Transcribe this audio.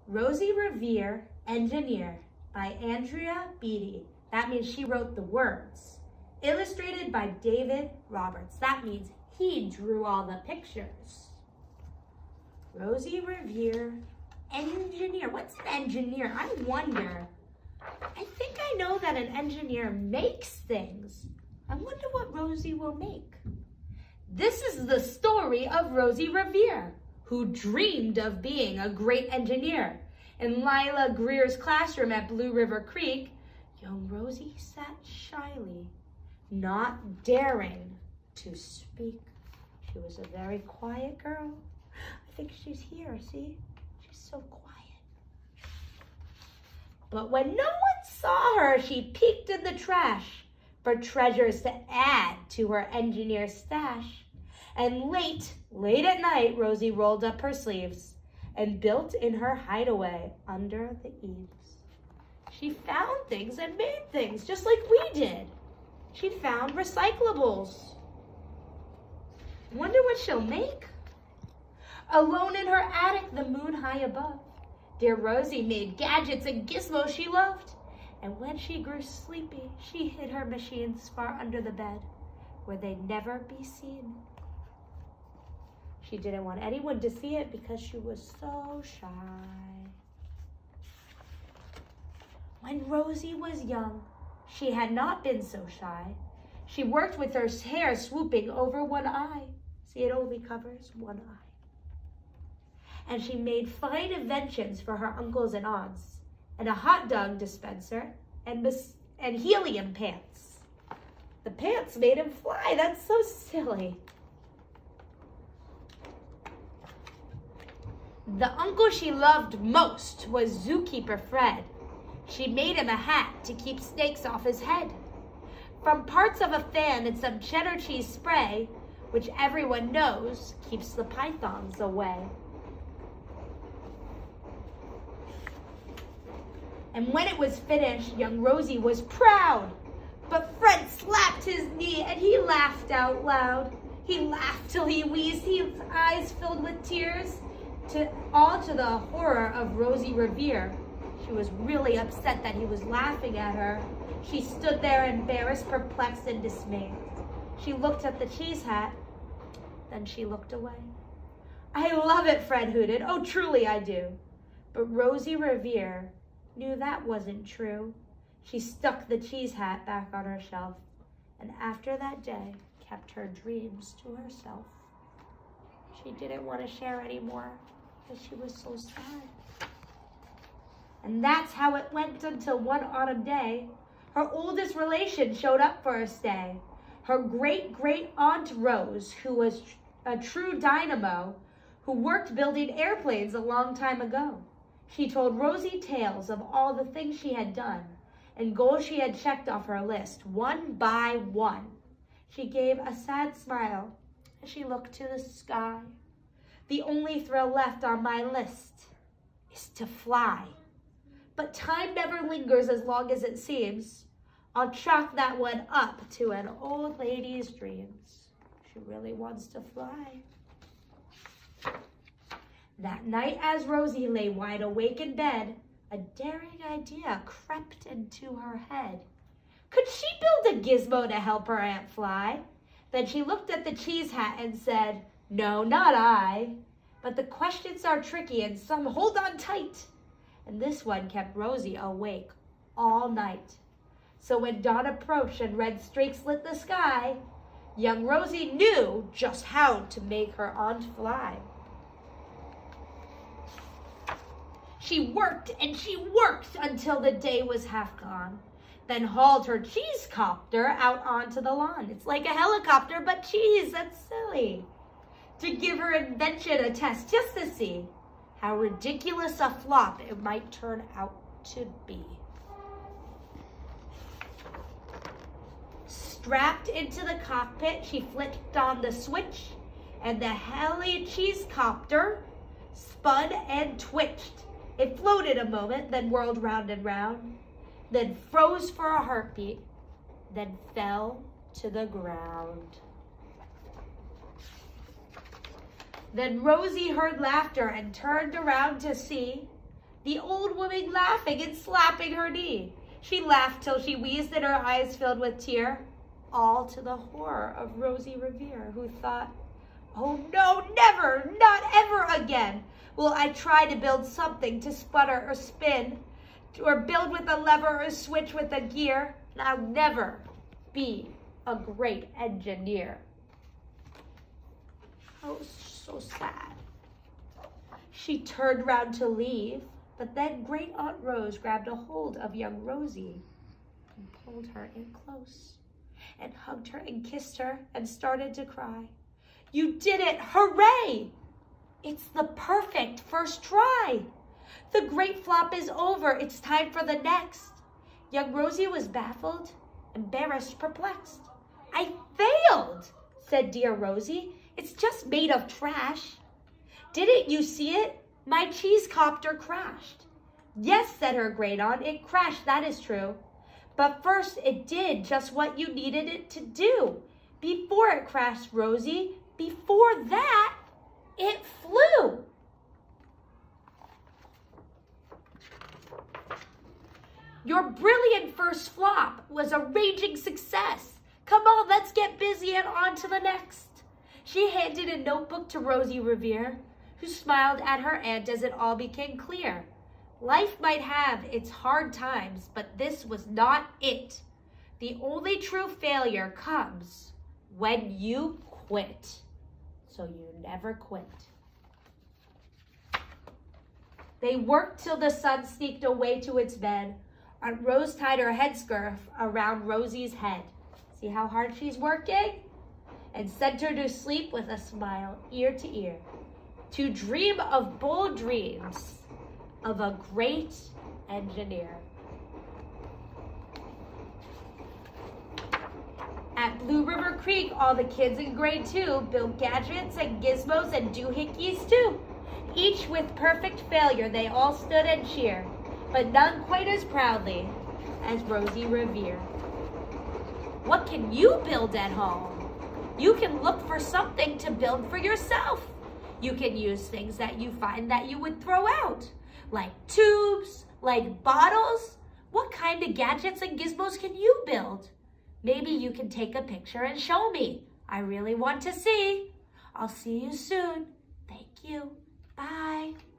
Rosie Revere, Engineer by Andrea Beaty. That means she wrote the words. Illustrated by David Roberts. That means he drew all the pictures. Rosie Revere, Engineer. What's an engineer? I wonder. I think I know that an engineer makes things. I wonder what Rosie will make. This is the story of Rosie Revere, who dreamed of being a great engineer. In Lila Greer's classroom at Blue River Creek, young Rosie sat shyly, not daring to speak. She was a very quiet girl. I think she's here, see? She's so quiet. But when no one saw her, she peeked in the trash for treasures to add to her engineer stash. And late at night, Rosie rolled up her sleeves and built in her hideaway under the eaves. She found things and made things just like we did. She found recyclables. Wonder what she'll make? Alone in her attic, the moon high above, dear Rosie made gadgets and gizmos she loved. And when she grew sleepy, she hid her machines far under the bed, where they'd never be seen. She didn't want anyone to see it because she was so shy. When Rosie was young, she had not been so shy. She worked with her hair swooping over one eye. See, it only covers one eye. And she made fine inventions for her uncles and aunts, and a hot dog dispenser, and helium pants. The pants made him fly. That's so silly. The uncle she loved most was Zookeeper Fred. She made him a hat to keep snakes off his head. From parts of a fan and some cheddar cheese spray, which everyone knows keeps the pythons away. And when it was finished, young Rosie was proud. But Fred slapped his knee and he laughed out loud. He laughed till he wheezed, his eyes filled with tears, all to the horror of Rosie Revere. She was really upset that he was laughing at her. She stood there embarrassed, perplexed, and dismayed. She looked at the cheese hat, then she looked away. I love it, Fred hooted. Oh, truly I do. But Rosie Revere knew that wasn't true. She stuck the cheese hat back on her shelf, and after that day, kept her dreams to herself. She didn't want to share anymore because she was so sad. And that's how it went until one autumn day, her oldest relation showed up for a stay. Her great-great-aunt Rose, who was a true dynamo, who worked building airplanes a long time ago. She told Rosie tales of all the things she had done and goals she had checked off her list, one by one. She gave a sad smile as she looked to the sky. The only thrill left on my list is to fly. But time never lingers as long as it seems. I'll chalk that one up to an old lady's dreams. She really wants to fly. That night, as Rosie lay wide awake in bed, a daring idea crept into her head. Could she build a gizmo to help her aunt fly? Then she looked at the cheese hat and said, no, not I. But the questions are tricky and some hold on tight. And this one kept Rosie awake all night. So when dawn approached and red streaks lit the sky, young Rosie knew just how to make her aunt fly. She worked and she worked until the day was half gone, then hauled her cheese copter out onto the lawn. It's like a helicopter, but cheese, that's silly. To give her invention a test just to see how ridiculous a flop it might turn out to be. Strapped into the cockpit, she flipped on the switch, and the heli cheese copter spun and twitched. It floated a moment, then whirled round and round, then froze for a heartbeat, then fell to the ground. Then Rosie heard laughter and turned around to see The old woman laughing and slapping her knee. She laughed till she wheezed and her eyes filled with tear, all to the horror of Rosie Revere, who thought, "Oh no, never, not ever again will I try to build something to sputter or spin, or build with a lever or switch with a gear, and I'll never be a great engineer." Oh, so sad. She turned round to leave, but then Great Aunt Rose grabbed a hold of young Rosie and pulled her in close and hugged her and kissed her and started to cry. "You did it! Hooray! It's the perfect first try. The great flop is over. It's time for the next." Young Rosie was baffled, embarrassed, perplexed. "I failed," said dear Rosie. "It's just made of trash." "Didn't you see it? My cheese copter crashed." "Yes," said her great aunt, "it crashed, that is true. But first it did just what you needed it to do. Before it crashed, Rosie, before that, it flew." "Your brilliant first flop was a raging success. Come on, let's get busy and on to the next." She handed a notebook to Rosie Revere, who smiled at her aunt as it all became clear. Life might have its hard times, but this was not it. The only true failure comes when you quit. So you never quit. They worked till the sun sneaked away to its bed. Aunt Rose tied her headscarf around Rosie's head. See how hard she's working? And sent her to sleep with a smile ear to ear, to dream of bold dreams of a great engineer. At Blue River Creek, all the kids in grade 2 built gadgets and gizmos and doohickeys too. Each with perfect failure, they all stood and cheered, but none quite as proudly as Rosie Revere. What can you build at home? You can look for something to build for yourself. You can use things that you find that you would throw out, like tubes, like bottles. What kind of gadgets and gizmos can you build? Maybe you can take a picture and show me. I really want to see. I'll see you soon. Thank you. Bye.